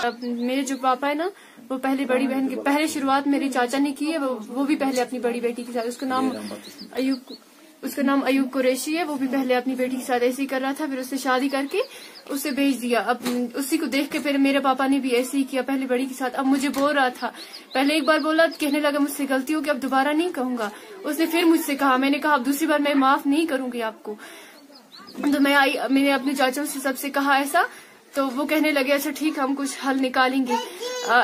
अब मेरे जो पापा है ना, वो पहले बड़ी बहन की पहले शुरुआत मेरे चाचा ने की है। वो भी पहले अपनी बड़ी बेटी के साथ, उसका नाम अयूब कुरैशी है। वो भी पहले अपनी बेटी के साथ ऐसे ही कर रहा था, फिर उससे शादी करके उसे भेज दिया। अब उसी को देख के फिर मेरे पापा ने भी ऐसे ही किया, पहले बड़ी के साथ। अब मुझे बोल रहा था, पहले एक बार बोला, कहने लगा मुझसे गलती हो गई, अब दोबारा नहीं कहूंगा। उसने फिर मुझसे कहा, मैंने कहा अब दूसरी बार मैं माफ नहीं करूंगी आपको। तो मैंने अपने चाचा से सबसे कहा ऐसा, तो वो कहने लगे अच्छा ठीक, हम कुछ हल निकालेंगे।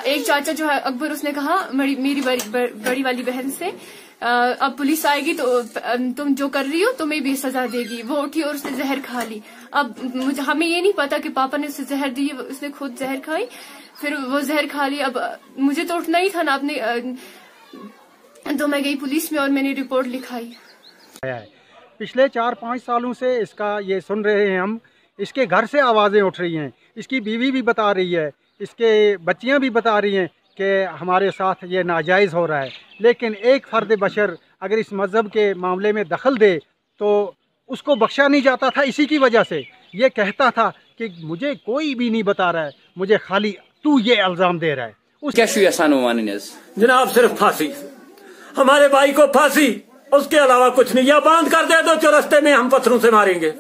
एक चाचा जो है अकबर, उसने कहा मेरी बड़ी वाली बहन से, अब पुलिस आएगी तो तुम जो कर रही हो तुम्हें भी सजा देगी। वो उठी और उसने जहर खा ली। अब हमें ये नहीं पता कि पापा ने उसे जहर दी, उसने खुद जहर खाई, फिर वो जहर खा ली। अब मुझे तो उठना ही था ना अपने, तो मैं गई पुलिस में और मैंने रिपोर्ट लिखाई। पिछले 4-5 सालों से इसका ये सुन रहे हैं हम। इसके घर से आवाज़ें उठ रही हैं, इसकी बीवी भी बता रही है, इसके बच्चियां भी बता रही हैं कि हमारे साथ ये नाजायज़ हो रहा है। लेकिन एक फ़र्द बशर अगर इस मज़हब के मामले में दखल दे तो उसको बख्शा नहीं जाता था। इसी की वजह से ये कहता था कि मुझे कोई भी नहीं बता रहा है, मुझे खाली तू ये इल्ज़ाम दे रहा है। जनाब सिर्फ फांसी, हमारे भाई को फांसी, उसके अलावा कुछ नहीं। या बांध कर दे दो चौरस्ते में, हम पत्थरों से मारेंगे,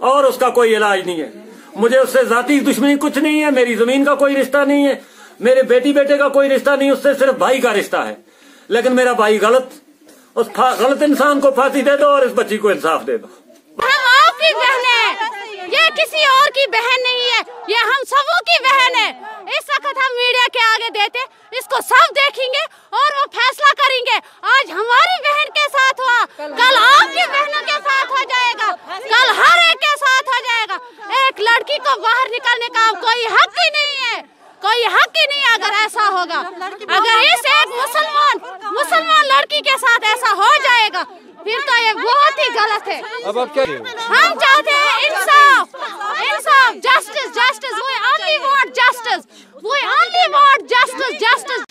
और उसका कोई इलाज नहीं है। मुझे उससे जाती दुश्मनी कुछ नहीं है, मेरी जमीन का कोई रिश्ता नहीं है, मेरे बेटी बेटे का कोई रिश्ता नहीं, उससे सिर्फ भाई का रिश्ता है। लेकिन मेरा भाई गलत, उस गलत इंसान को फांसी दे दो और इस बच्ची को इंसाफ दे दो। हम आपकी बहन है, ये किसी और की बहन नहीं है, ये हम सबों की बहन है। इस वक्त हम मीडिया के आगे देते, इसको सब देखेंगे और वो फैसला करेंगे। आज हमारी बहन के साथ हुआ, कल आपकी बहनों के साथ हो जाएगा, कल हर एक के साथ हो जाएगा। एक लड़की को बाहर निकलने का कोई हक ही नहीं है, कोई हक ही नहीं है। अगर ऐसा होगा, अगर इस एक मुसलमान लड़की के साथ ऐसा हो जाएगा, फिर तो ये बहुत ही गलत है। अब आप क्या हम चाहते हैं इंसाफ, इंसाफ, justice, justice. We only want justice. We only want justice, justice.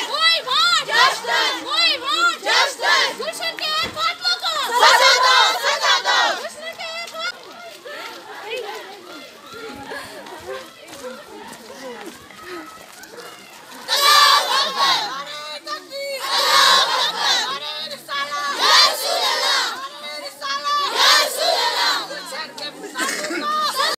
We want justice.